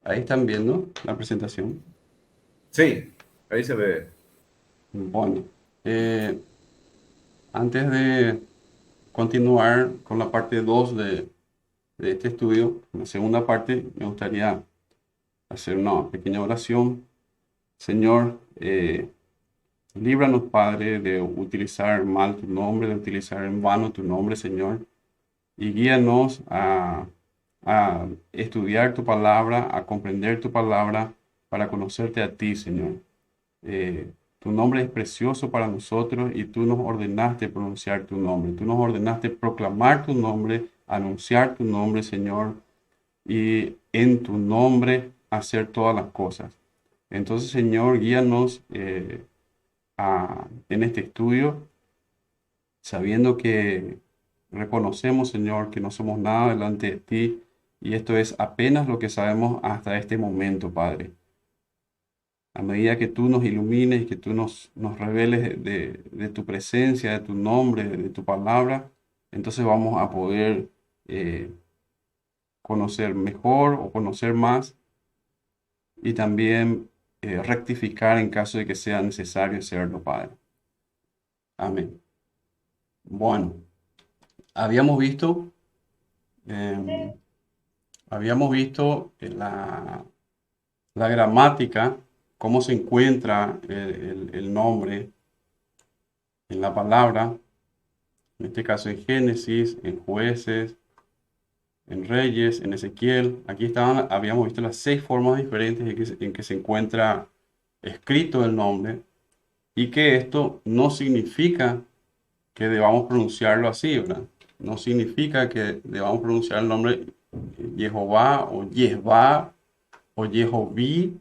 Ahí están viendo la presentación. Sí, ahí se ve. Bueno, eh, antes de continuar con la parte 2 de este estudio, en la segunda parte, me gustaría hacer una pequeña oración. Señor, líbranos, Padre, de utilizar mal tu nombre, de utilizar en vano tu nombre, Señor, y guíanos a estudiar tu palabra, a comprender tu palabra, para conocerte a ti, Señor. Tu nombre es precioso para nosotros y tú nos ordenaste pronunciar tu nombre. Tú nos ordenaste proclamar tu nombre, anunciar tu nombre, Señor, y en tu nombre hacer todas las cosas. Entonces, Señor, guíanos en este estudio, sabiendo que reconocemos, Señor, que no somos nada delante de ti y esto es apenas lo que sabemos hasta este momento, Padre. A medida que tú nos ilumines y que tú nos reveles de tu presencia, de tu nombre, de tu palabra, entonces vamos a poder eh, conocer mejor o conocer más y también rectificar en caso de que sea necesario hacerlo, Padre. Amén. Bueno, habíamos visto, em, habíamos visto la gramática, cómo se encuentra el nombre en la palabra. En este caso en Génesis, en Jueces, en Reyes, en Ezequiel. Aquí estaban, habíamos visto las 6 formas diferentes en que se encuentra escrito el nombre y que esto no significa que debamos pronunciarlo así, ¿verdad? No significa que debamos pronunciar el nombre Jehová o Yehvá o Yehoví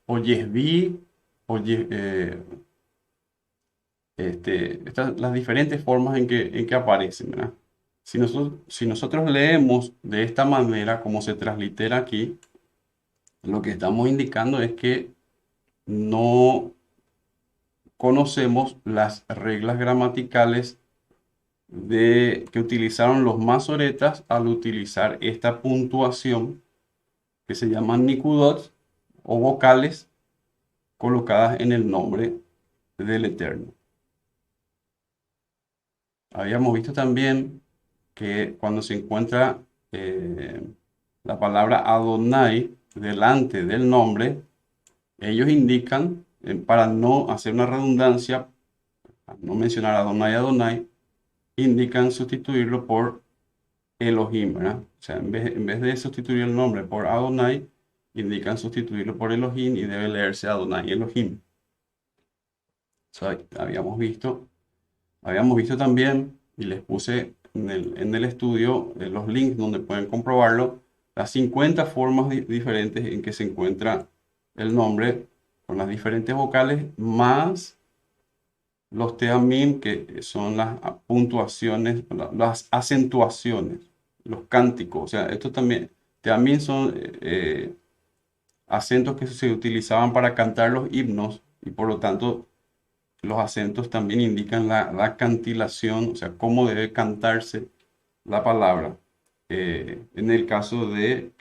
o Yehví o las diferentes formas en que aparecen, ¿verdad? Si nosotros leemos de esta manera, como se translitera aquí, lo que estamos indicando es que no conocemos las reglas gramaticales que utilizaron los masoretas al utilizar esta puntuación que se llaman nikudot o vocales colocadas en el nombre del Eterno. Habíamos visto también que cuando se encuentra eh, la palabra Adonai delante del nombre, ellos indican, para no hacer una redundancia, para no mencionar Adonai Adonai, indican sustituirlo por Elohim, ¿verdad? O sea, en vez de sustituir el nombre por Adonai, indican sustituirlo por Elohim y debe leerse Adonai Elohim. O sea, habíamos visto también, y les puse en el estudio los links donde pueden comprobarlo, las 50 formas diferentes en que se encuentra el nombre con las diferentes vocales, más los teamim, que son las puntuaciones, las acentuaciones, los cánticos. O sea, estos también, teamim son acentos que se utilizaban para cantar los himnos y por lo tanto los acentos también indican la cantilación, o sea, cómo debe cantarse la palabra. En el caso de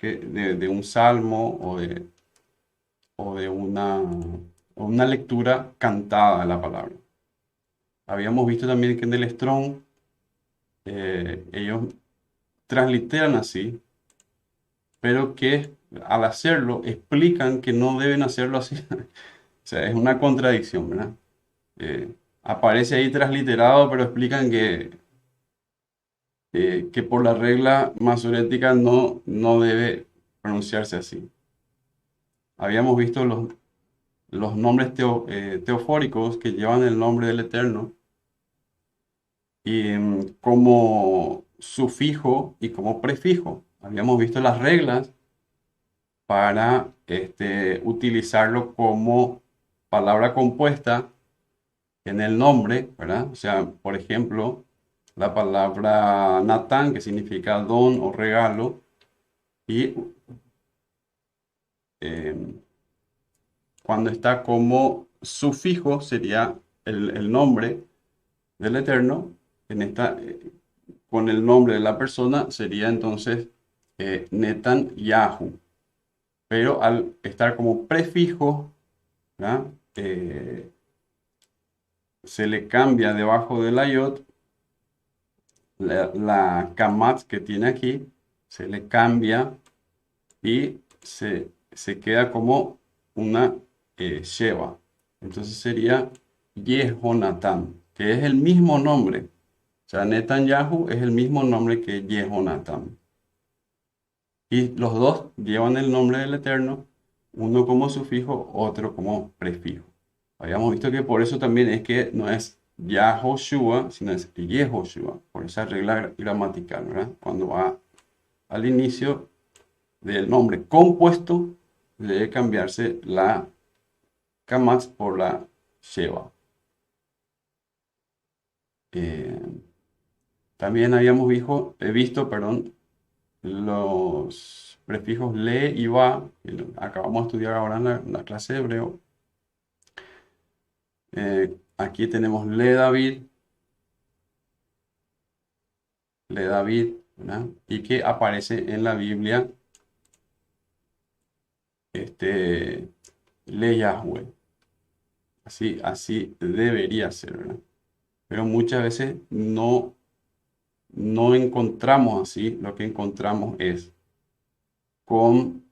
un salmo o una lectura cantada de la palabra. Habíamos visto también que en el Strong ellos transliteran así, pero que al hacerlo explican que no deben hacerlo así. O sea, es una contradicción, ¿verdad? Aparece ahí transliterado, pero explican que por la regla masorética no debe pronunciarse así. Habíamos visto los nombres teofóricos que llevan el nombre del Eterno y como sufijo y como prefijo. Habíamos visto las reglas para utilizarlo como palabra compuesta en el nombre, ¿verdad? O sea, por ejemplo, la palabra Natán, que significa don o regalo, y eh, cuando está como sufijo sería el nombre del Eterno, con el nombre de la persona sería entonces Netan Yahu. pero al estar como prefijo, ¿verdad? Eh, se le cambia debajo de la yod, la kamat que tiene aquí, se le cambia y se queda como una Sheva. Entonces sería Yehonatán, que es el mismo nombre. O sea, Netanyahu es el mismo nombre que Yehonatán. Y los dos llevan el nombre del Eterno, uno como sufijo, otro como prefijo. Habíamos visto que por eso también es que no es Yahoshua, sino es Yehoshua, por esa regla gramatical, ¿verdad? Cuando va al inicio del nombre compuesto, debe cambiarse la Kamatz por la Sheva. Eh, También habíamos visto, perdón, los prefijos le y va, que acabamos de estudiar ahora en la clase de hebreo. Aquí tenemos le David, ¿verdad? Y que aparece en la Biblia este, le Yahweh. Así debería ser, ¿verdad? Pero muchas veces no encontramos así, lo que encontramos es con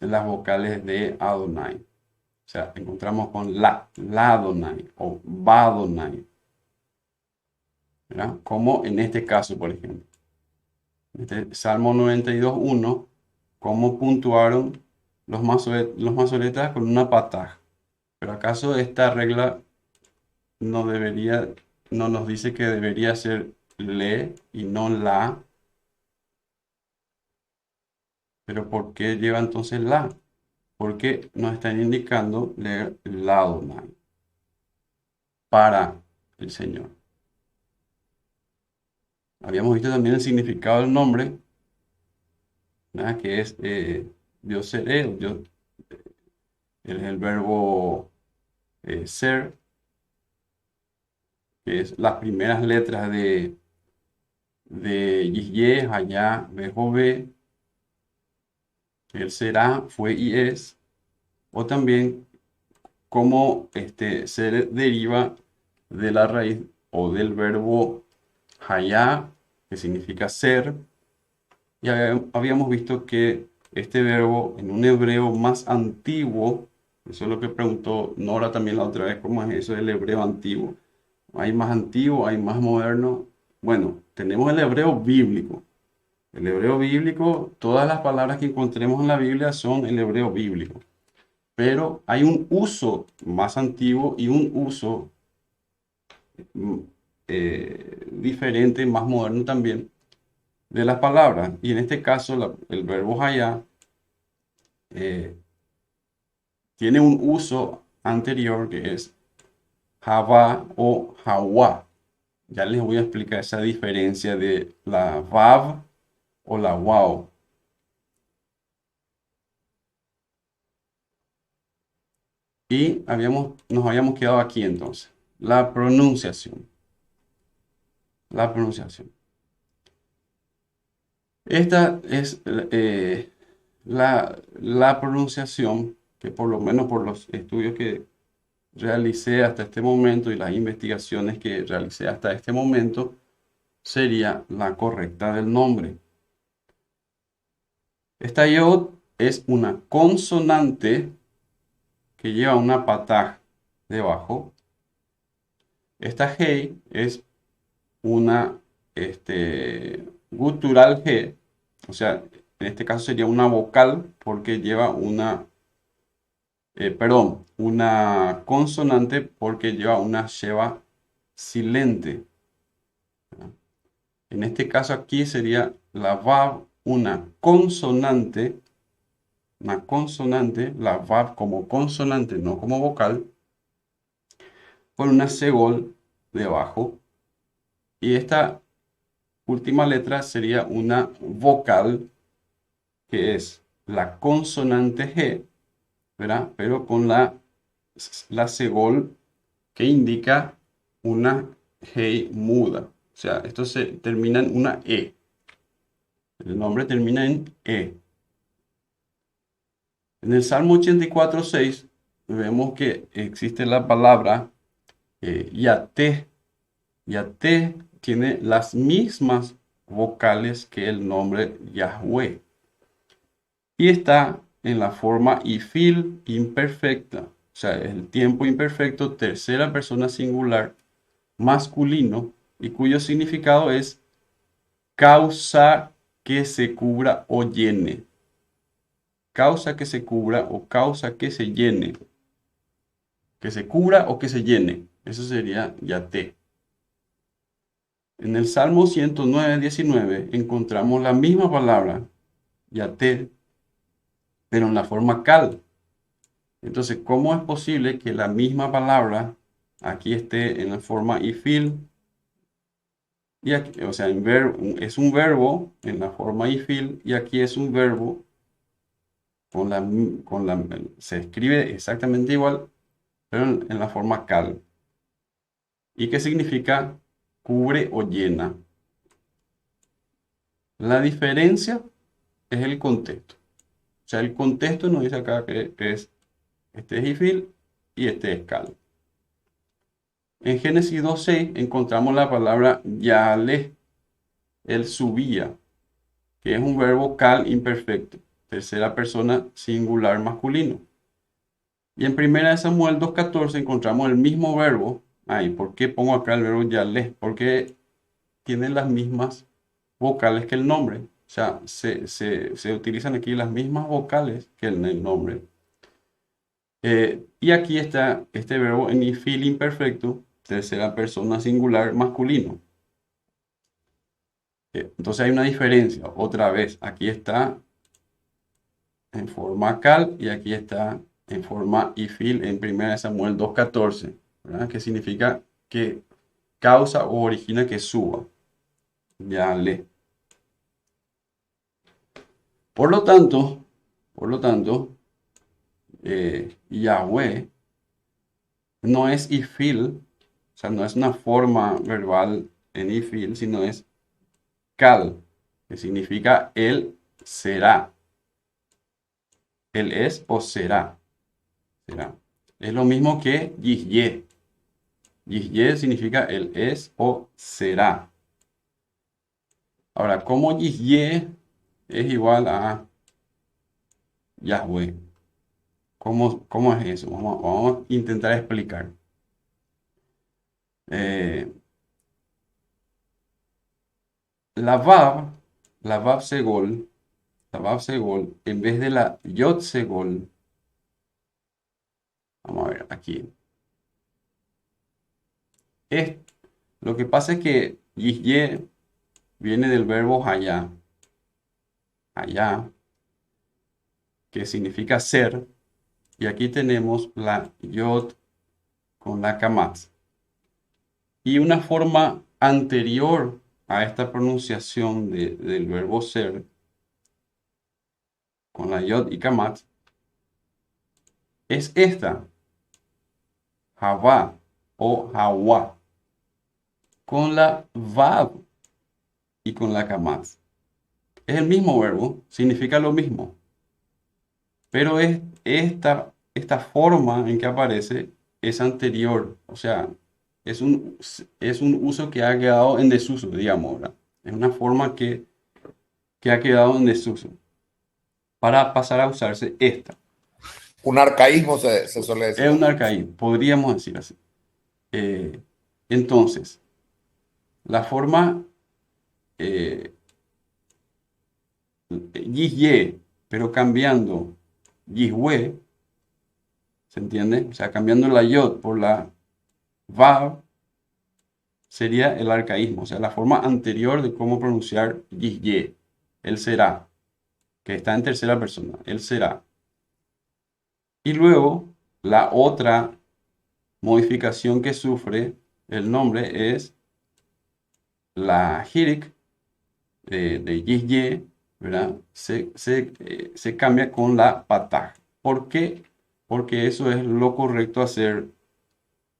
las vocales de Adonai. O sea, encontramos con la Adonai o Badonai, ¿verdad? Como en este caso, por ejemplo. Este Salmo 92:1, cómo puntuaron los masoretas con una pataj. Pero ¿acaso esta regla no debería, no nos dice que debería ser le y no la? Pero ¿por qué lleva entonces la? Porque nos están indicando leer la Adonai para el Señor. Habíamos visto también el significado del nombre, ¿verdad? Que es Dios seré, es el verbo ser, que es las primeras letras de Yihye, Hayá, Behove, él será, fue y es, o también cómo ser deriva de la raíz o del verbo hayá, que significa ser, y habíamos visto que este verbo en un hebreo más antiguo, eso es lo que preguntó Nora también la otra vez, ¿cómo es eso del hebreo antiguo? ¿Hay más antiguo, hay más moderno? Bueno, tenemos el hebreo bíblico. El hebreo bíblico, todas las palabras que encontremos en la Biblia son el hebreo bíblico. Pero hay un uso más antiguo y un uso mm, diferente, más moderno también, de las palabras. Y en este caso, el verbo hayá eh, tiene un uso anterior que es Havá o Hawa. Ya les voy a explicar esa diferencia de la Vav o la Waw. Y nos habíamos quedado aquí entonces. La pronunciación. La pronunciación. Esta es la pronunciación que por lo menos por los estudios que realicé hasta este momento y las investigaciones que realicé hasta este momento, sería la correcta del nombre. Esta yod es una consonante que lleva una pataj debajo. Esta hey es una gutural G, o sea, en este caso sería una vocal porque lleva una consonante porque lleva una sheva silente. ¿Verdad? En este caso aquí sería la vav una consonante, la vav como consonante, no como vocal, con una segol debajo. Y esta última letra sería una vocal que es la consonante G, ¿verdad? Pero con la segol que indica una G muda. O sea, esto se termina en una E. El nombre termina en E. En el Salmo 84:6 vemos que existe la palabra Yaté. Yaté tiene las mismas vocales que el nombre Yahweh y está en la forma ifil imperfecta, o sea, el tiempo imperfecto, tercera persona singular, masculino, y cuyo significado es causa que se cubra o llene. Causa que se cubra o causa que se llene. Que se cubra o que se llene. Eso sería Yaté. En el Salmo 109:19 encontramos la misma palabra, Yaté, pero en la forma cal. Entonces, ¿cómo es posible que la misma palabra aquí esté en la forma ifil? Y aquí, o sea, es un verbo en la forma ifil y aquí es un verbo se escribe exactamente igual, pero en la forma cal. ¿Y qué significa cubre o llena? La diferencia es el contexto. O sea, el contexto nos dice acá que es este es ifil y este es cal. En Génesis 2:6 encontramos la palabra Yahale, él subía, que es un verbo cal imperfecto, tercera persona singular masculino. Y en 1 Samuel 2:14 encontramos el mismo verbo. Ay, ¿por qué pongo acá el verbo Yahale? Porque tiene las mismas vocales que el nombre. O sea, se utilizan aquí las mismas vocales que en el nombre. Y aquí está este verbo en ifil imperfecto, tercera persona singular masculino. Entonces hay una diferencia. Otra vez, aquí está en forma cal y aquí está en forma ifil en 1 Samuel 2:14, ¿verdad? Que significa que causa o origina que suba. Ya le. Por lo tanto, Yahweh no es ifil, o sea, no es una forma verbal en ifil, sino es cal, que significa él será. Él es o será. Será. Es lo mismo que Yihye. Yihye significa él es o será. Ahora, ¿cómo Yihye es igual a Yahweh? ¿Cómo es eso? Vamos a intentar explicar. Eh, la Vav, la Vav Segol, la Vav Segol, en vez de la Yod Segol, vamos a ver aquí. Es, lo que pasa es que Yihye viene del verbo hayá, hayá, que significa ser, y aquí tenemos la Yod con la Kamat. Y una forma anterior a esta pronunciación del verbo ser, con la Yod y Kamat, es esta, Havá o Hawa, con la Vav y con la Kamat. Es el mismo verbo, significa lo mismo, pero es esta forma en que aparece es anterior, o sea, es un uso que ha quedado en desuso, digamos, ¿verdad? Es una forma que ha quedado en desuso para pasar a usarse esta. Un arcaísmo se suele decir Es un también. arcaísmo, podríamos decir así. Eh, entonces, la forma eh, Yihye, pero cambiando Yihwe, ¿se entiende? O sea, cambiando la Yod por la Vav, sería el arcaísmo, o sea, la forma anterior de cómo pronunciar Yihye. Él será, que está en tercera persona, él será. Y luego, la otra modificación que sufre el nombre es la Hirik de Yihye, ¿verdad? Se cambia con la Pataj. ¿Por qué? Porque eso es lo correcto hacer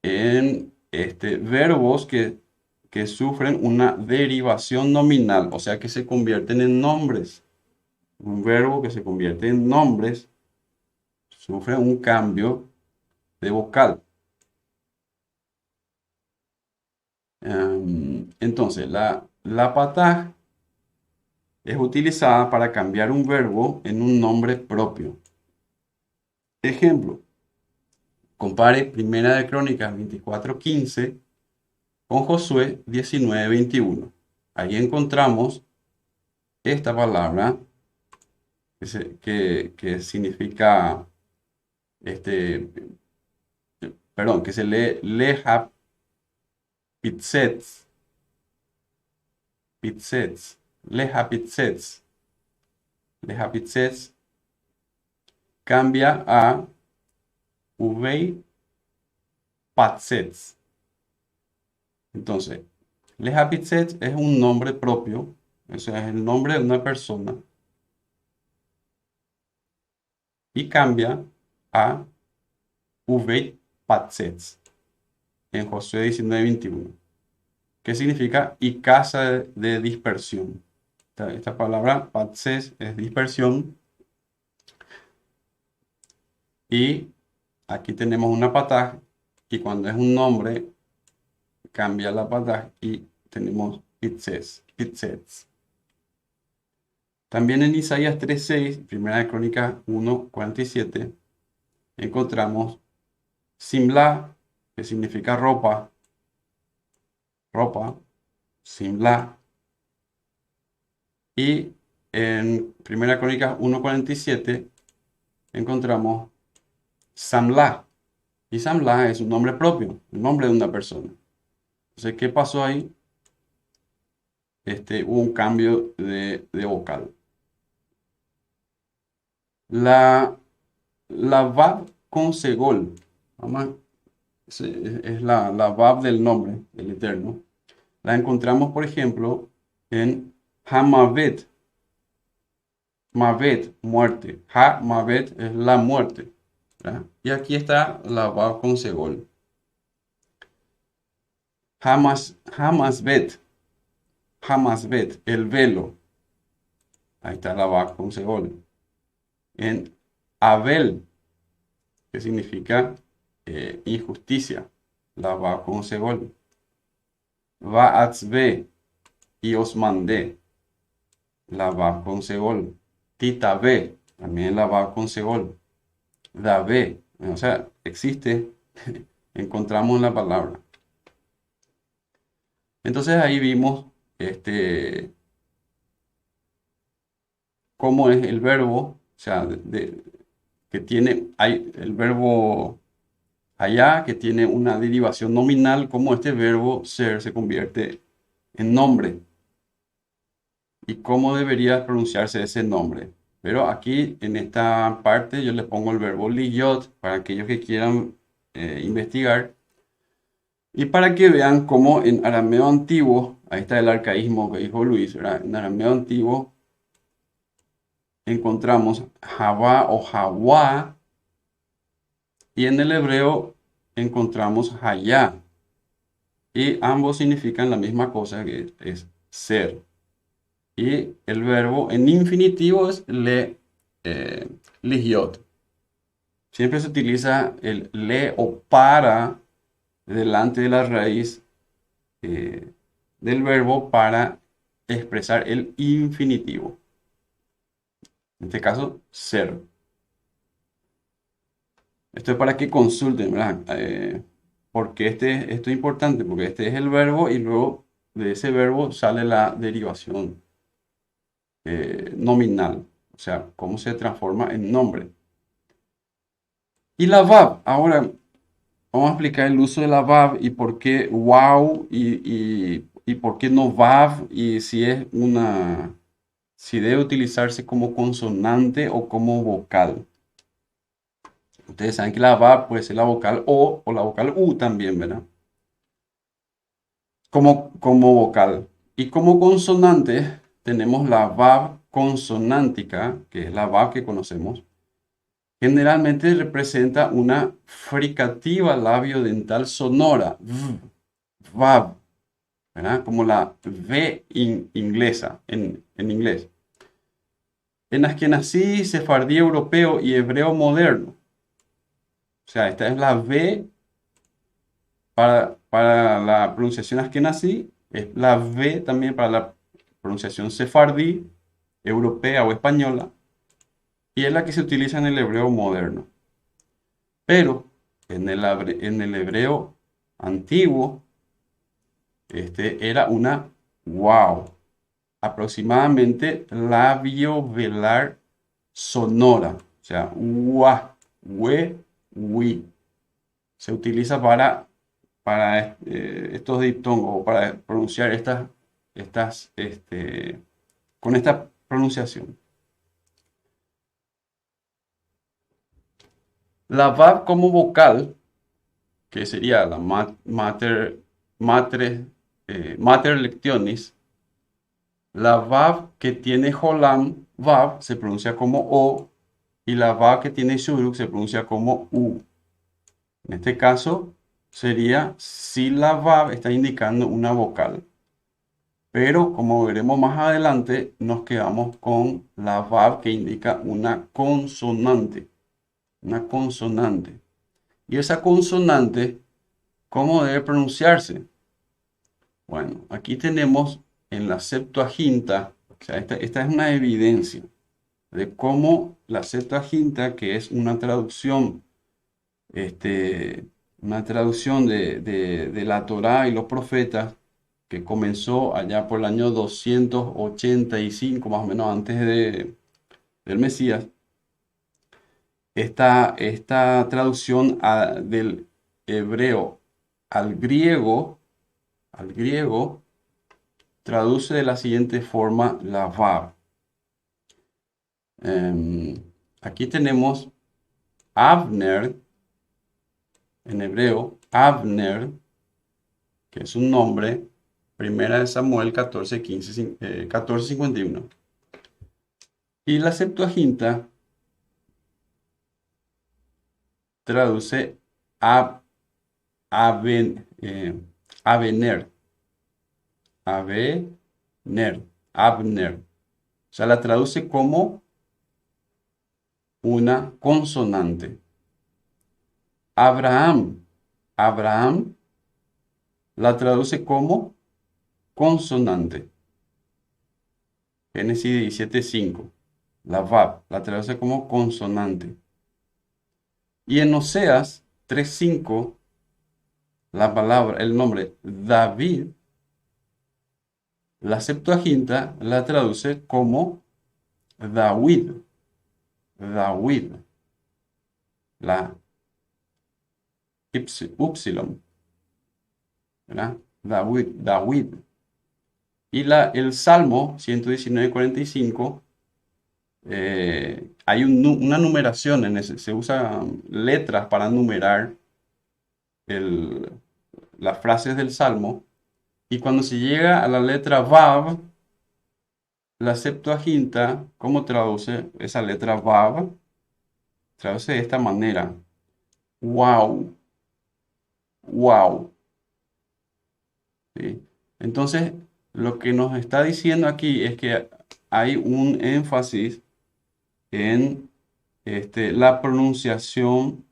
en verbos que sufren una derivación nominal, o sea que se convierten en nombres. Un verbo que se convierte en nombres sufre un cambio de vocal. Entonces, la pataj es utilizada para cambiar un verbo en un nombre propio. Ejemplo, compare Primera de Crónicas 24:15 con Josué 19:21. Ahí encontramos esta palabra que significa, este, perdón, que se lee Lehapitzets, pitzets, Lehapitzets, Lehapitzets cambia a Uvei Patzets. Entonces, Lehapitzets es un nombre propio, o sea, es el nombre de una persona, y cambia a Uvei Patzets en Josué 19:21, que significa y casa de dispersión. Esta palabra Patzets es dispersión, y aquí tenemos una pataj, y cuando es un nombre cambia la pataj y tenemos pitzets. También en Isaías 3:6, Primera de Crónicas 1:47, encontramos simla, que significa ropa, simla. Y en Primera Crónicas 1:47 encontramos samla. Y samla es un nombre propio, el nombre de una persona. Entonces, ¿qué pasó ahí? Hubo un cambio de vocal. La vav con segol, es la vav del nombre del Eterno. La encontramos, por ejemplo, en Hamavet. Mavet, muerte. Mavet es la muerte, ¿verdad? Y aquí está la vav con segol. Hamasvet, el velo. Ahí está la vav con segol. En Abel, que significa injusticia, la vav con segol. Vaatzbe, y os mandé, la vav con segol. Titabe, también la vav con segol. Dabe, o sea, existe, encontramos la palabra. Entonces ahí vimos cómo es el verbo, o sea, que tiene, hay el verbo allá, que tiene una derivación nominal, cómo este verbo ser se convierte en nombre y cómo debería pronunciarse ese nombre. Pero aquí en esta parte yo les pongo el verbo liyot para aquellos que quieran investigar y para que vean cómo en arameo antiguo, ahí está el arcaísmo que dijo Luis, ¿verdad? En arameo antiguo encontramos Javá o Jawá, y en el hebreo encontramos Hayá, y ambos significan la misma cosa, que es ser. Y el verbo en infinitivo es ligiot. Siempre se utiliza el le o para delante de la raíz del verbo para expresar el infinitivo. En este caso, ser. Esto es para que consulten, ¿verdad? Porque esto es importante, porque este es el verbo y luego de ese verbo sale la derivación nominal, o sea, cómo se transforma en nombre. Y la VAB, ahora vamos a explicar el uso de la VAB y por qué wow y por qué no VAB, y si debe utilizarse como consonante o como vocal. Ustedes saben que la VAB puede ser la vocal o la vocal U también, ¿verdad? Como vocal. Y como consonante tenemos la VAB consonántica, que es la VAB que conocemos. Generalmente representa una fricativa labiodental sonora, VAB, ¿verdad? Como la V inglesa en inglés. En askenazí, sefardí europeo y hebreo moderno, O sea, esta es la V para la pronunciación askenazí, es la V también para la pronunciación sefardí, europea o española, y es la que se utiliza en el hebreo moderno. Pero en el hebreo antiguo, era una wow, aproximadamente labio-velar sonora, o sea, wa, we, wi. Se utiliza para estos diptongos o para pronunciar con esta pronunciación. La VAV como vocal, que sería la mater lectionis, la VAV que tiene Jolam, VAV, se pronuncia como O, y la VAV que tiene Shuruk se pronuncia como U. En este caso, sería si la VAV está indicando una vocal. Pero como veremos más adelante, nos quedamos con la VAV que indica una consonante. Una consonante. Y esa consonante, ¿cómo debe pronunciarse? Bueno, aquí tenemos en la Septuaginta, o sea, esta es una evidencia de cómo la Septuaginta, que es una traducción de la Torá y los profetas, que comenzó allá por el año 285, más o menos antes del Mesías. Esta traducción del hebreo al griego, traduce de la siguiente forma la vav. Aquí tenemos Avner, en hebreo, Avner, que es un nombre, primera de Samuel 14:51. Y la Septuaginta traduce Aven, Avener, Avener, Abner. O sea, la traduce como una consonante. Abraham la traduce como consonante. Génesis 17:5. La Vav la traduce como consonante. Y en Oseas 3:5, el nombre David, la Septuaginta la traduce como Dawid. Dawid. La Upsilon. ¿Verdad? Dawid. Y el Salmo 119:45, hay una numeración en ese, se usan letras para numerar las frases del Salmo. Y cuando se llega a la letra Vav, la Septuaginta, ¿cómo traduce esa letra Vav? Traduce de esta manera. Wow. Wow. ¿Sí? Entonces, lo que nos está diciendo aquí es que hay un énfasis en la pronunciación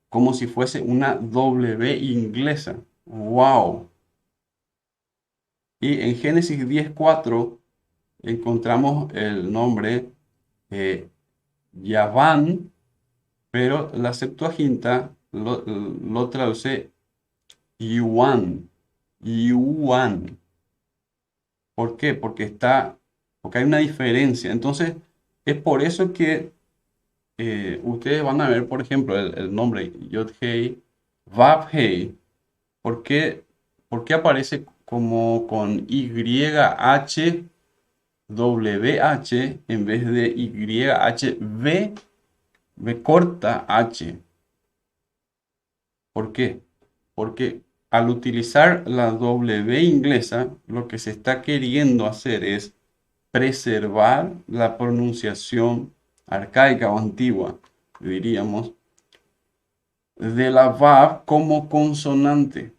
como si fuese una W inglesa. Wow. Y en Génesis 10:4 encontramos el nombre Yaván, pero la Septuaginta lo traduce Yuan. Yuan. ¿Por qué? Porque hay una diferencia. Entonces, es por eso que ustedes van a ver, por ejemplo, el nombre Yod-Hei, Vav-Hei. ¿Por qué aparece como con YHWH en vez de YHV, V corta H? ¿Por qué? Porque al utilizar la W inglesa, lo que se está queriendo hacer es preservar la pronunciación arcaica o antigua, diríamos, de la VAV como consonante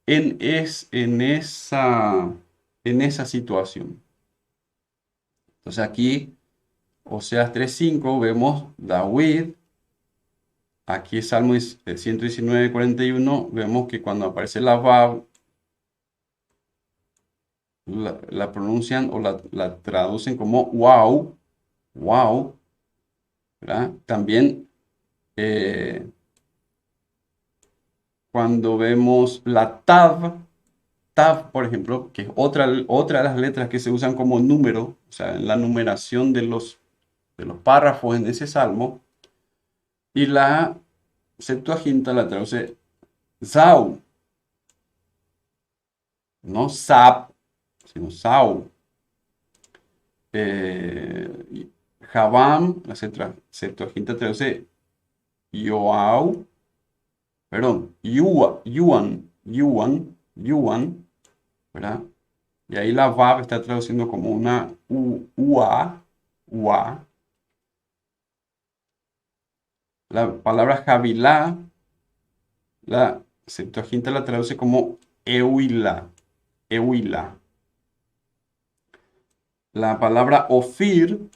en esa situación. Entonces aquí, Oseas 3:5, vemos David, Aquí Salmo 119, 41, vemos que cuando aparece la Vav, la pronuncian o la traducen como wow, wow, ¿verdad? También eh, cuando vemos la Tav, Tav, por ejemplo, que es otra de las letras que se usan como número, o sea, en la numeración de los párrafos en ese salmo, y la Septuaginta la traduce Zau, no Zap, sino Zau. Javam, la Septuaginta traduce Yoau, perdón, Yuan, ¿verdad? Y ahí la Vav está traduciendo como una Ua. La palabra Javilá, la Septuaginta la traduce como Euila. La palabra Ofir,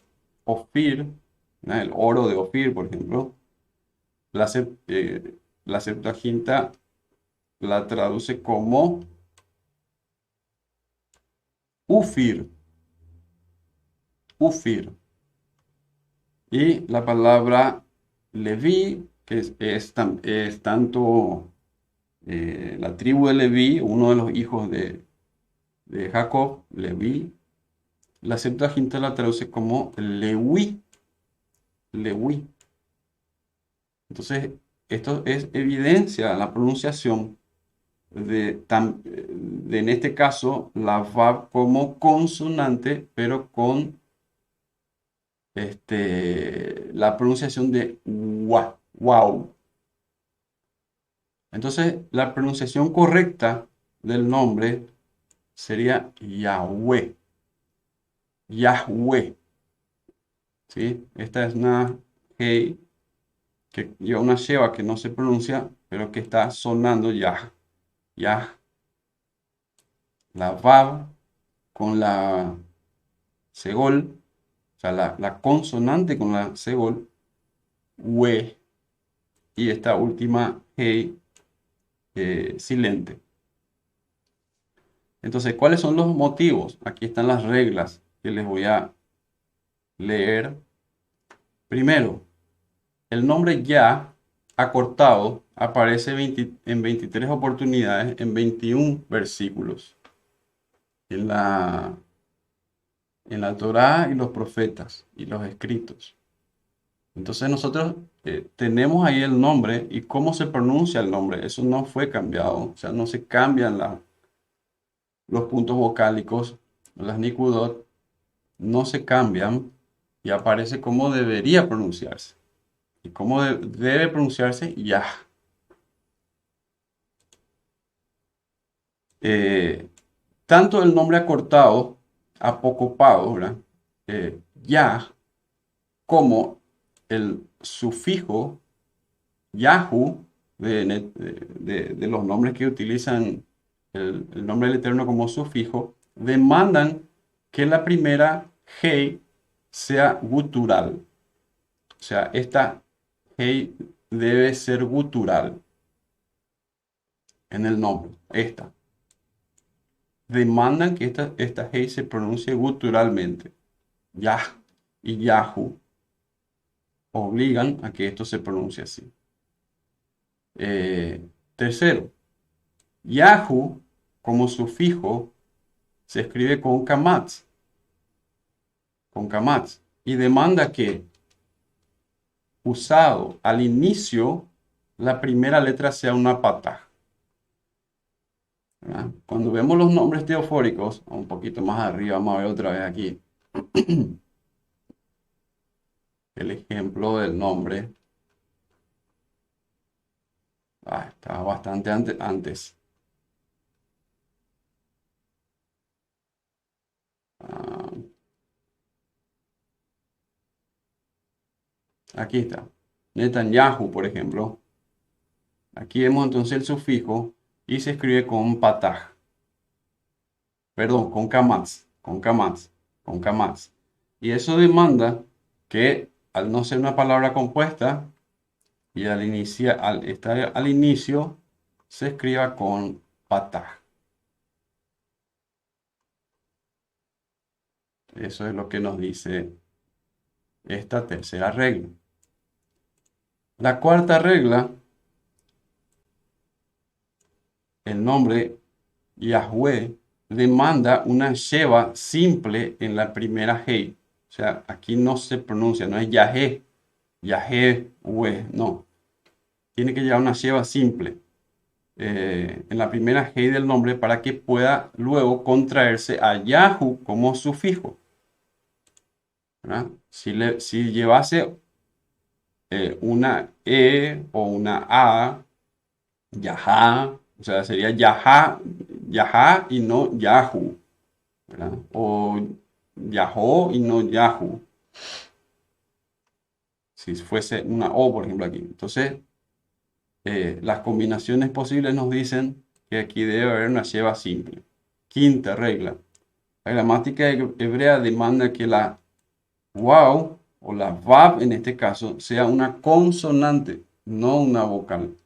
¿no? El oro de Ofir, por ejemplo, la, la Septuaginta la traduce como Ufir, Ufir. Y la palabra Leví, que es tanto la tribu de Leví, uno de los hijos de Jacob, Leví, la Septuaginta la traduce como Leví, Leví. Entonces, esto es evidencia la pronunciación en este caso, la VAB como consonante, pero con la pronunciación de wow. Entonces, la pronunciación correcta del nombre sería Yahweh. Yahweh. ¿Sí? Esta es una Hey que lleva una Sheva que no se pronuncia, pero que está sonando Yah. Yah. La Vav con la Segol, o sea, la consonante con la Segol, We, y esta última Hey silente. Entonces, ¿cuáles son los motivos? Aquí están las reglas que les voy a leer. Primero, el nombre ya acortado aparece en 23 oportunidades en 21 versículos en la Torá y los profetas y los escritos. Entonces nosotros tenemos ahí el nombre y cómo se pronuncia el nombre. Eso no fue cambiado. O sea, no se cambian los puntos vocálicos, las nikudot, no se cambian y aparece como debería pronunciarse. Y cómo debe pronunciarse ya. Eh, Tanto el nombre acortado, apocopado, ¿verdad? Ya, como el sufijo Yahu, de los nombres que utilizan el nombre del Eterno como sufijo, demandan que la primera Hei sea gutural. O sea, esta Hei debe ser gutural en el nombre. Esta. Demandan que esta Hei se pronuncie guturalmente. Yah y Yahu obligan a que esto se pronuncie así. Tercero, Yahu como sufijo se escribe con kamatz, y demanda que usado al inicio la primera letra sea una patá. ¿Verdad? Cuando vemos los nombres teofóricos, un poquito más arriba, vamos a ver otra vez aquí el ejemplo del nombre. Estaba bastante antes. Ah, Aquí está. Netanyahu, por ejemplo. Aquí vemos entonces el sufijo y se escribe con pataj. Perdón, con kamatz. Y eso demanda que al no ser una palabra compuesta, y al estar al inicio se escriba con patah. Eso es lo que nos dice esta tercera regla. La cuarta regla, el nombre Yahweh demanda una sheva simple en la primera hey. O sea, aquí no se pronuncia, no es Yahé, Yahweh, no. Tiene que llevar una sheva simple en la primera hey del nombre para que pueda luego contraerse a Yahu como sufijo, ¿verdad? Si llevase una E o una A, Yahá, o sea, sería Yahá, Yahá y no Yahu, ¿verdad? O Yahó y no Yahu, si fuese una O, por ejemplo, aquí. Entonces, las combinaciones posibles nos dicen que aquí debe haber una sheva simple. Quinta regla. La gramática hebrea demanda que la waw o la vav en este caso sea una consonante, no una vocal.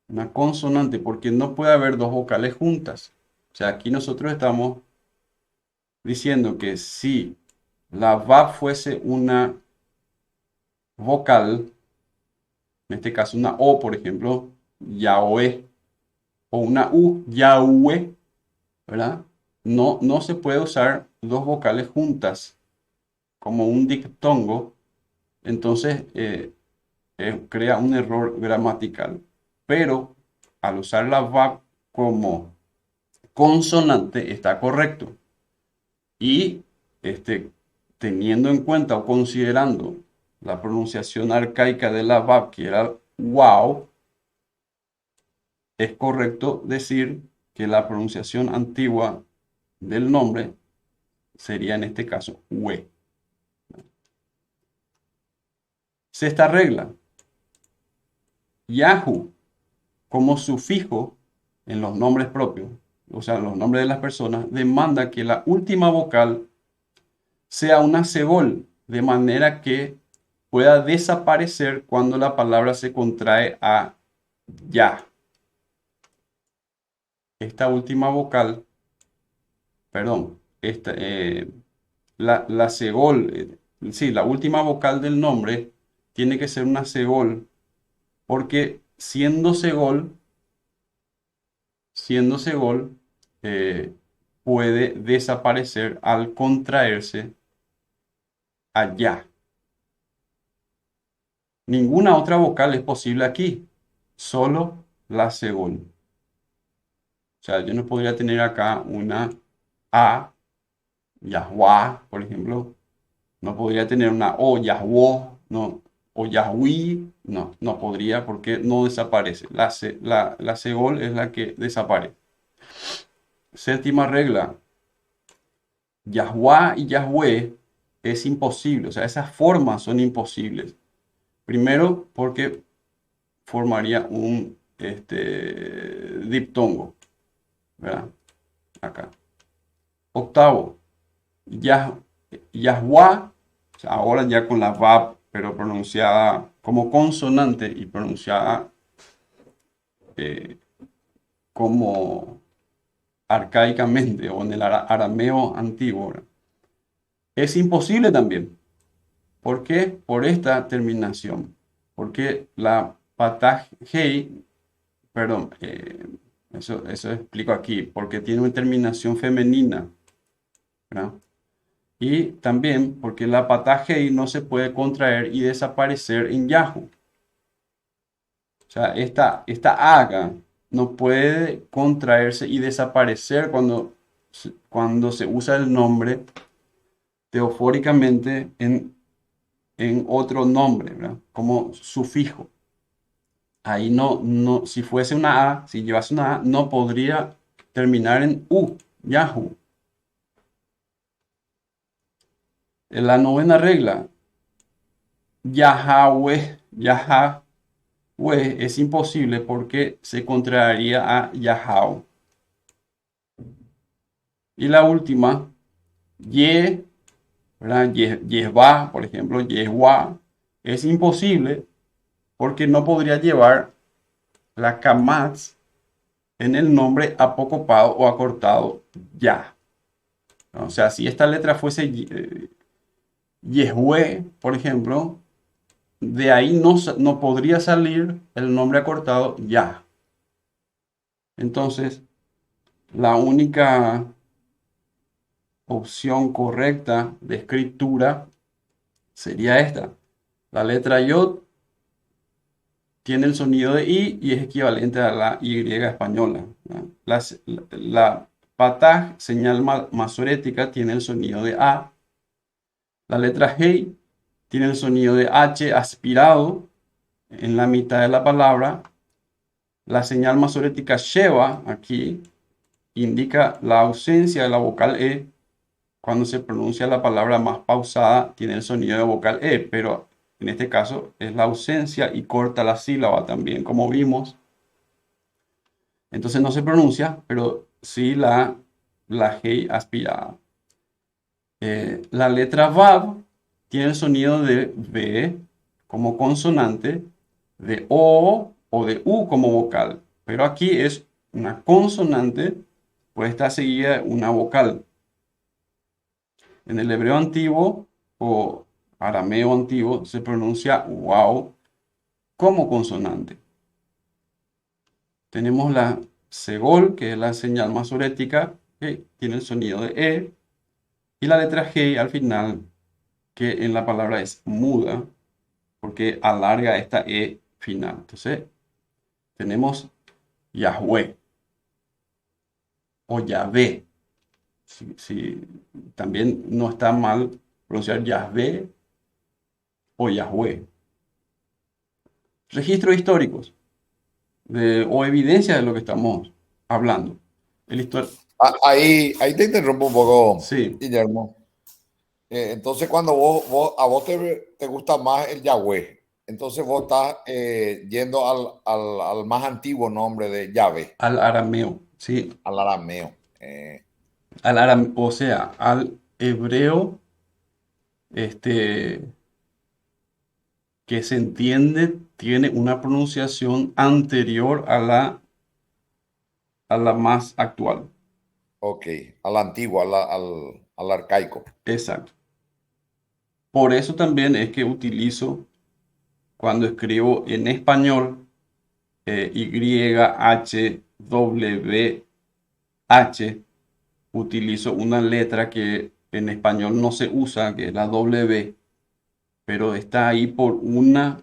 Una consonante, porque no puede haber dos vocales juntas. O sea, aquí nosotros estamos diciendo que si la vav fuese una vocal, en este caso una O, por ejemplo, Yahweh, o una U, Yahweh, ¿verdad? No se puede usar dos vocales juntas como un diptongo, entonces crea un error gramatical. Pero al usar la VAB como consonante está correcto. Y teniendo en cuenta o considerando la pronunciación arcaica de la VAB, que era wow, es correcto decir que la pronunciación antigua del nombre sería en este caso we. Sexta regla. Yahoo como sufijo en los nombres propios, o sea, los nombres de las personas, demanda que la última vocal sea una segol, de manera que pueda desaparecer cuando la palabra se contrae a ya. Esta última vocal, perdón, la segol, sí, la última vocal del nombre tiene que ser una segol, porque siendo segol, puede desaparecer al contraerse allá. Ninguna otra vocal es posible aquí, solo la segol. O sea, yo no podría tener acá una A, Yahweh, por ejemplo. No podría tener una O, Yahwo, no, o Yahweh, no podría porque no desaparece. La segol es la que desaparece. Séptima regla, Yahweh y Yahweh es imposible, o sea, esas formas son imposibles. Primero, porque formaría un diptongo, ¿verdad? Acá. Octavo, Yahweh, o sea, ahora ya con la VAB, pero pronunciada como consonante y pronunciada eh, como arcaicamente o en el arameo antiguo, ¿verdad? Es imposible también. ¿Por qué? Por esta terminación. Porque la patajei, perdón, eso explico aquí, porque tiene una terminación femenina, ¿verdad? Y también porque la patajei no se puede contraer y desaparecer en Yahoo. O sea, esta aga no puede contraerse y desaparecer cuando se usa el nombre teofóricamente en otro nombre, ¿verdad? Como sufijo. Ahí si fuese una A, si llevase una A, no podría terminar en U, Yahoo. En la novena regla, Yahweh, Yahweh es imposible porque se contraería a Yahau. Y la última, Ye, ¿verdad? Yehva, por ejemplo, Yehua, es imposible porque no podría llevar la kamatz en el nombre apocopado o acortado ya. O sea, si esta letra fuese Yehue, por ejemplo, de ahí no podría salir el nombre acortado ya. Entonces, la única opción correcta de escritura sería esta. La letra Yod tiene el sonido de I y es equivalente a la Y española, ¿no? La pataj, señal masorética, tiene el sonido de A. La letra Hei tiene el sonido de H aspirado en la mitad de la palabra. La señal masorética Sheva aquí indica la ausencia de la vocal E. Cuando se pronuncia la palabra más pausada, tiene el sonido de vocal E, pero en este caso es la ausencia y corta la sílaba también, como vimos. Entonces no se pronuncia, pero sí la G aspirada. La letra Vav tiene el sonido de V como consonante, de o de U como vocal, pero aquí es una consonante, pues está seguida de una vocal. En el hebreo antiguo o arameo antiguo se pronuncia wow como consonante. Tenemos la segol, que es la señal masorética, que tiene el sonido de E, y la letra G al final, que en la palabra es muda, porque alarga esta E final. Entonces, tenemos Yahweh o Yahvé. También no está mal pronunciar Yahvé o Yahweh. Registros históricos o evidencia de lo que estamos hablando. Ahí te interrumpo un poco, Sí, Guillermo. Entonces, cuando a vos te gusta más el Yahweh, entonces vos estás yendo al más antiguo nombre de Yahvé, al arameo, sí, al arameo. o sea, al hebreo, este, que se entiende, tiene una pronunciación anterior a la más actual. Ok, al antiguo, al arcaico. Exacto. Por eso también es que utilizo, cuando escribo en español, YHWH, utilizo una letra que en español no se usa, que es la W, pero está ahí por una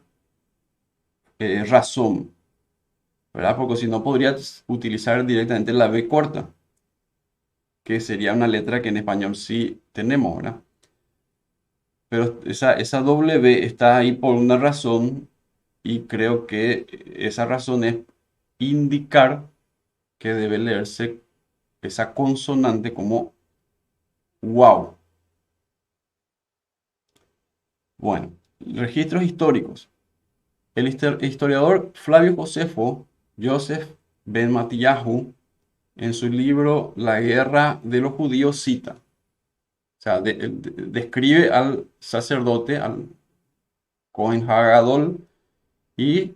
razón, ¿verdad? Porque si no podrías utilizar directamente la B corta, que sería una letra que en español sí tenemos, ¿verdad? Pero esa W está ahí por una razón y creo que esa razón es indicar que debe leerse esa consonante como wow. Bueno, registros históricos. El historiador Flavio Josefo, Joseph Ben Matillahu, en su libro La guerra de los judíos cita, o sea, describe al sacerdote, al Cohen Hagadol, y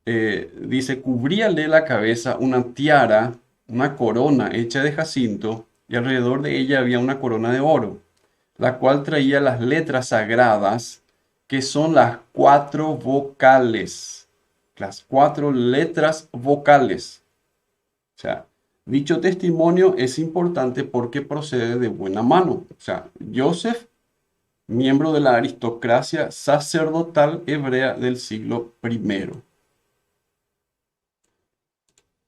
dice, cubríale la cabeza una tiara, una corona hecha de jacinto, y alrededor de ella había una corona de oro, la cual traía las letras sagradas, que son las cuatro vocales, las cuatro letras vocales. O sea, dicho testimonio es importante porque procede de buena mano. O sea, Joseph, miembro de la aristocracia sacerdotal hebrea del siglo I.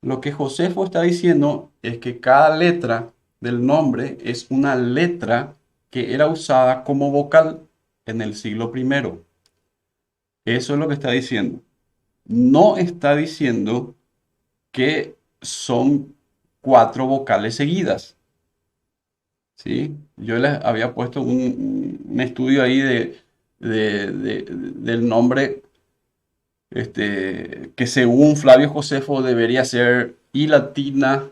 Lo que Josefo está diciendo es que cada letra del nombre es una letra que era usada como vocal en el siglo I. Eso es lo que está diciendo. No está diciendo que son cuatro vocales seguidas. ¿Sí? Yo les había puesto un estudio ahí del nombre que según Flavio Josefo debería ser I latina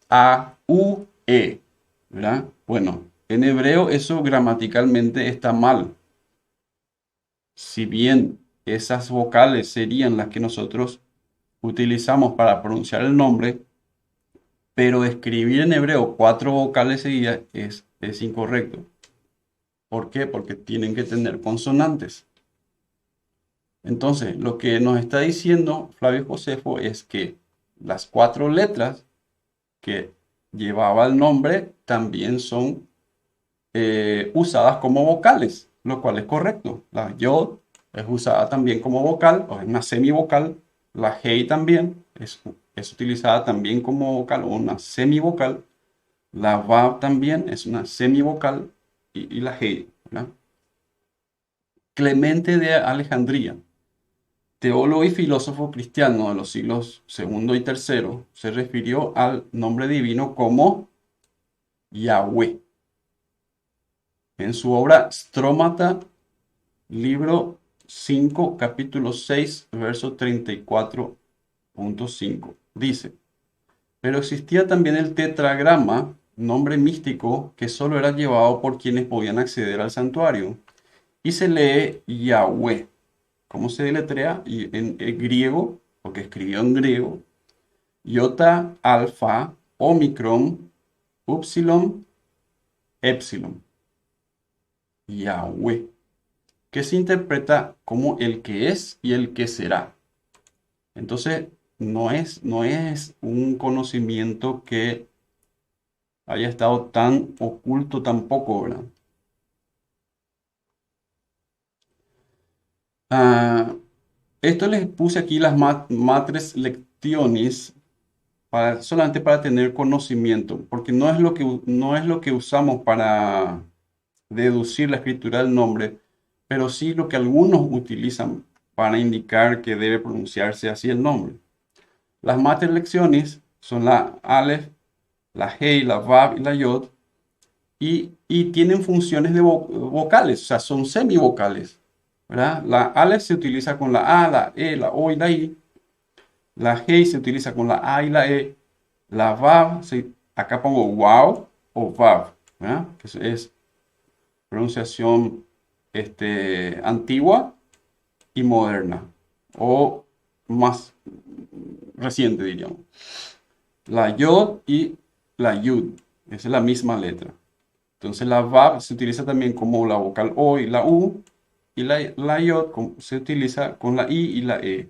A U E, ¿verdad? Bueno, en hebreo eso gramaticalmente está mal. Si bien esas vocales serían las que nosotros utilizamos para pronunciar el nombre, pero escribir en hebreo 4 vocales seguidas es incorrecto. ¿Por qué? Porque tienen que tener consonantes. Entonces, lo que nos está diciendo Flavio Josefo es que las 4 letras que llevaba el nombre también son usadas como vocales, lo cual es correcto. La yod es usada también como vocal, o es una semivocal. La hey también es utilizada también como vocal o una semivocal. La vav también es una semivocal y la hey, ¿verdad? Clemente de Alejandría, teólogo y filósofo cristiano de los siglos segundo y tercero, se refirió al nombre divino como Yahweh. En su obra Strómata, libro 5, capítulo 6, verso 34.5, dice: pero existía también el tetragrama, nombre místico que solo era llevado por quienes podían acceder al santuario, y se lee Yahweh. ¿Cómo se deletrea? Y en griego, porque escribió en griego: iota, alfa, omicron, upsilon, epsilon. Yahweh, que se interpreta como el que es y el que será. Entonces, no es un conocimiento que haya estado tan oculto tampoco, ¿verdad? Ah, esto les puse aquí las matres lectionis solamente para tener conocimiento, porque no es lo que usamos para deducir la escritura del nombre, pero sí lo que algunos utilizan para indicar que debe pronunciarse así el nombre. Las mater leccionis son la Aleph, la Hei, la Vav y la Yod, y tienen funciones de vocales, o sea, son semivocales, ¿verdad? La Aleph se utiliza con la A, la E, la O y la I. La Hei se utiliza con la A y la E. La Vav, acá pongo wow o Vav, ¿verdad? Que es pronunciación antigua y moderna, o más reciente, diríamos. La Yod y la Yud, esa es la misma letra. Entonces la Vav se utiliza también como la vocal O y la U, y la Yod se utiliza con la I y la E.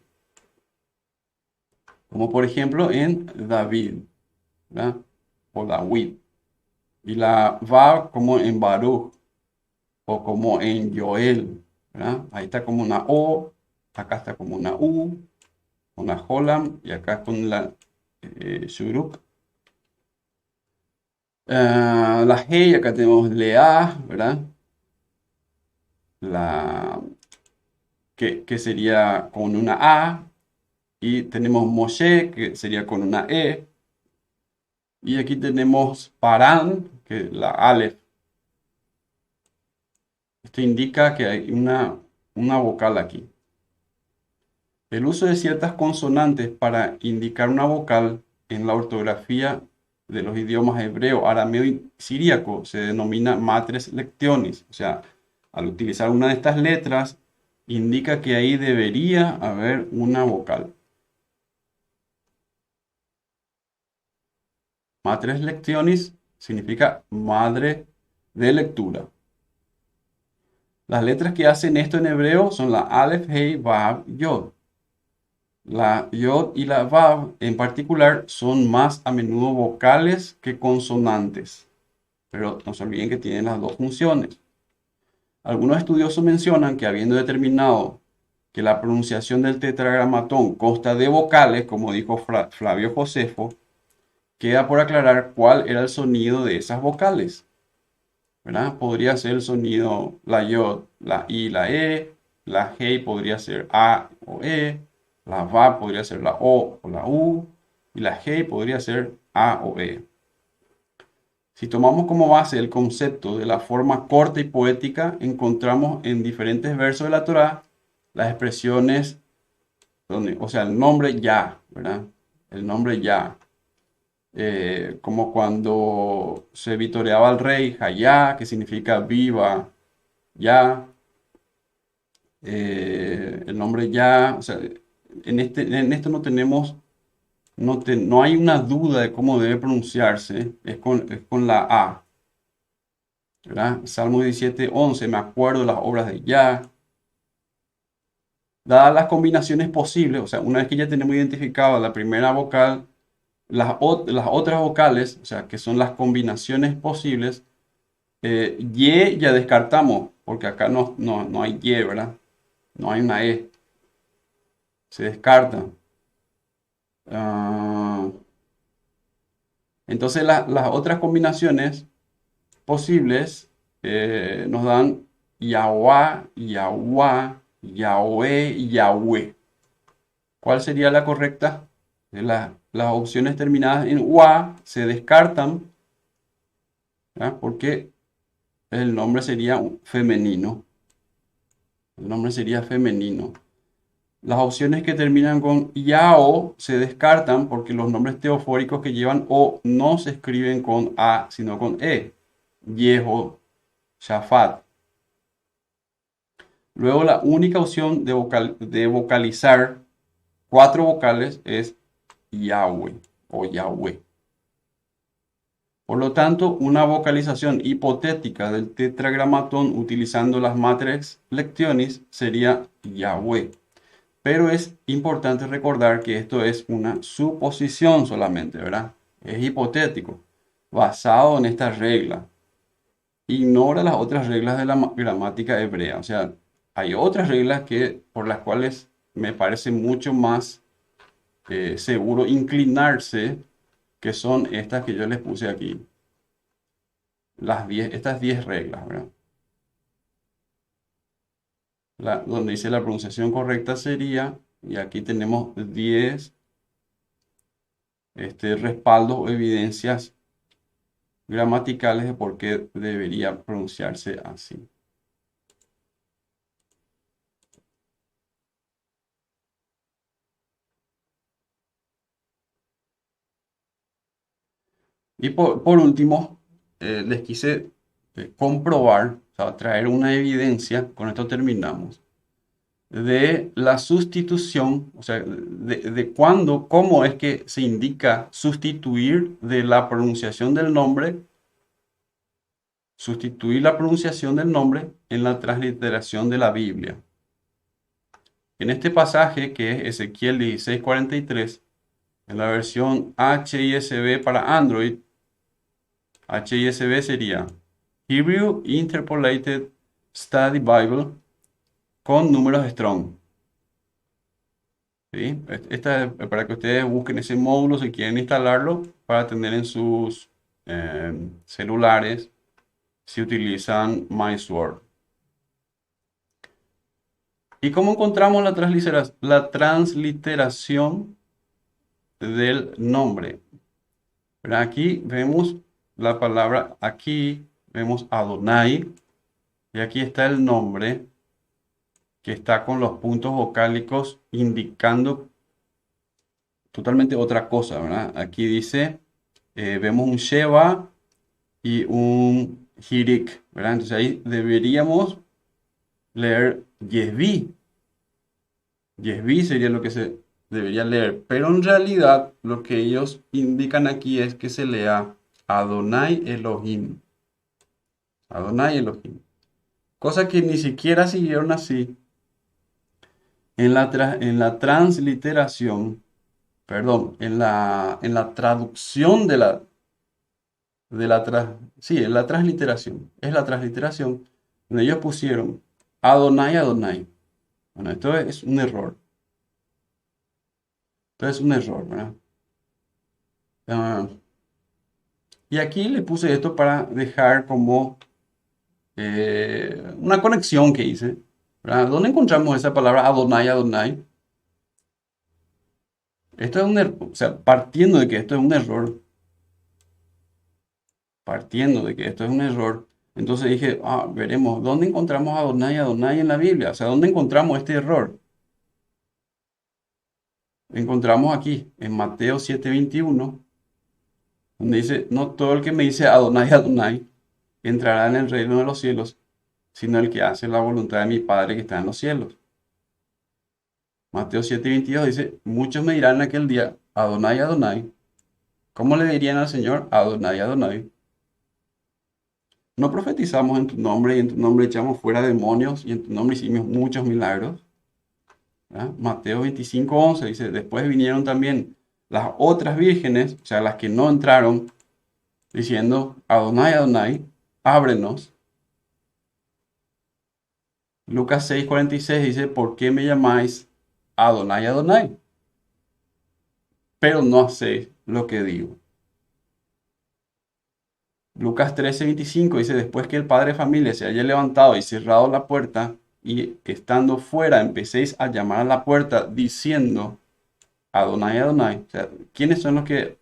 Como por ejemplo en David, ¿verdad? O Dawid. Y la Vav como en Baruch, o como en Joel, ¿verdad? Ahí está como una O, acá está como una U, una Jolam, y acá con la Shuruk. La Hey, acá tenemos Lea, ¿verdad? La que sería con una A, y tenemos Moshe, que sería con una E, y aquí tenemos Paran, que la Aleph. Esto indica que hay una vocal aquí. El uso de ciertas consonantes para indicar una vocal en la ortografía de los idiomas hebreo, arameo y siríaco se denomina matres lectionis. O sea, al utilizar una de estas letras, indica que ahí debería haber una vocal. Matres lectionis significa madre de lectura. Las letras que hacen esto en hebreo son la Aleph, Hei, Vav, Yod. La Yod y la Vav en particular son más a menudo vocales que consonantes, pero no se olviden que tienen las dos funciones. Algunos estudiosos mencionan que habiendo determinado que la pronunciación del tetragramatón consta de vocales, como dijo Flavio Josefo, queda por aclarar cuál era el sonido de esas vocales, ¿verdad? Podría ser el sonido la Yod, la I, la E, la Hei podría ser A o E, la Va podría ser la O o la U, y la Hei podría ser A o E. Si tomamos como base el concepto de la forma corta y poética, encontramos en diferentes versos de la Torá las expresiones, o sea, el nombre Ya, ¿verdad? El nombre Ya. Como cuando se vitoreaba al rey, Hayá, que significa viva, Ya. El nombre ya, o sea, en esto no tenemos, no hay una duda de cómo debe pronunciarse, es con la A, ¿verdad? Salmo 17:11, me acuerdo de las obras de Yah. Dadas las combinaciones posibles, o sea, una vez que ya tenemos identificado la primera vocal, las otras vocales, o sea, que son las combinaciones posibles, Y ya descartamos, porque acá no hay Y, ¿verdad? No hay una E, se descarta. Ah, entonces las otras combinaciones posibles nos dan Yahuá, Yahuá, Yahweh, Yahweh. ¿Cuál sería la correcta? Las opciones terminadas en UA se descartan, ¿ya? Porque el nombre sería femenino. El nombre sería femenino. Las opciones que terminan con Yao se descartan porque los nombres teofóricos que llevan O no se escriben con A, sino con E. Yeho, Shafat. Luego la única opción de vocalizar cuatro vocales es Yahweh o Yahweh. Por lo tanto, una vocalización hipotética del tetragramatón utilizando las matrix lectionis sería Yahweh. Pero es importante recordar que esto es una suposición solamente, ¿verdad? Es hipotético, basado en esta regla. Ignora las otras reglas de la gramática hebrea. O sea, hay otras reglas por las cuales me parece mucho más seguro inclinarse, que son estas que yo les puse aquí. Estas 10 reglas, ¿verdad? Donde dice la pronunciación correcta sería, y aquí tenemos 10 respaldos o evidencias gramaticales de por qué debería pronunciarse así. Y por último, les quise comprobar, o sea, traer una evidencia, con esto terminamos, de la sustitución, o sea, de cuándo, cómo es que se indica sustituir de la pronunciación del nombre, sustituir la pronunciación del nombre en la transliteración de la Biblia. En este pasaje, que es Ezequiel 16:43, en la versión HISB para Android, HISB sería Hebrew Interpolated Study Bible con números strong. ¿Sí? Esta es para que ustedes busquen ese módulo si quieren instalarlo para tener en sus celulares si utilizan MySword. ¿Y cómo encontramos la transliteración del nombre? Pero aquí vemos la palabra, aquí vemos Adonai, y aquí está el nombre que está con los puntos vocálicos indicando totalmente otra cosa, ¿verdad? Aquí dice, vemos un Sheva y un Hirik, ¿verdad? Entonces ahí deberíamos leer Yesvi. Yesvi sería lo que se debería leer, pero en realidad lo que ellos indican aquí es que se lea Adonai Elohim. Adonai Elohim. Cosa que ni siquiera siguieron así. En la transliteración, perdón, en la traducción sí, en la transliteración, es la transliteración, donde ellos pusieron Adonai, Adonai. Bueno, esto es un error. Esto es un error, ¿verdad? Ah, y aquí le puse esto para dejar como una conexión que hice, ¿verdad? ¿Dónde encontramos esa palabra Adonai, Adonai? Esto es un error, o sea, partiendo de que esto es un error, partiendo de que esto es un error, entonces dije, veremos, ¿dónde encontramos Adonai, Adonai en la Biblia? O sea, ¿dónde encontramos este error? Encontramos aquí, en Mateo 7:21, donde dice, no todo el que me dice Adonai, Adonai, entrará en el reino de los cielos, sino el que hace la voluntad de mi Padre que está en los cielos. Mateo 7:22 dice, muchos me dirán en aquel día, Adonai, Adonai. ¿Cómo le dirían al Señor? Adonai, Adonai. No profetizamos en tu nombre y en tu nombre echamos fuera demonios y en tu nombre hicimos muchos milagros. ¿Verdad? Mateo 25:11 dice, después vinieron también las otras vírgenes, o sea, las que no entraron, diciendo, Adonai, Adonai, ábrenos. Lucas 6:46 dice, ¿por qué me llamáis Adonai, Adonai? Pero no hacéis lo que digo. Lucas 13:25 dice, después que el padre de familia se haya levantado y cerrado la puerta, y estando fuera empecéis a llamar a la puerta diciendo, Adonai, Adonai. O sea, ¿quiénes son los que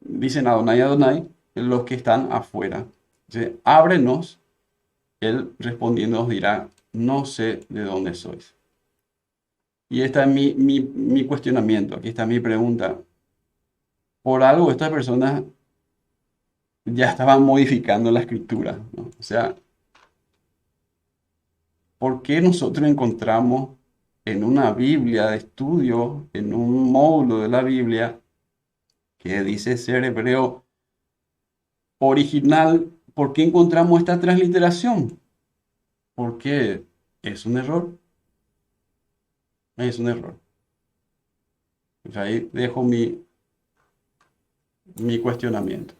dicen Adonai, Adonai? Los que están afuera. Dice, ábrenos. Él respondiendo nos dirá, no sé de dónde sois. Y este es mi cuestionamiento, aquí está mi pregunta. Por algo estas personas ya estaban modificando la escritura, ¿no? O sea, ¿por qué nosotros encontramos en una Biblia de estudio, en un módulo de la Biblia, que dice ser hebreo original, por qué encontramos esta transliteración? Porque es un error, es un error. O sea, ahí dejo mi cuestionamiento.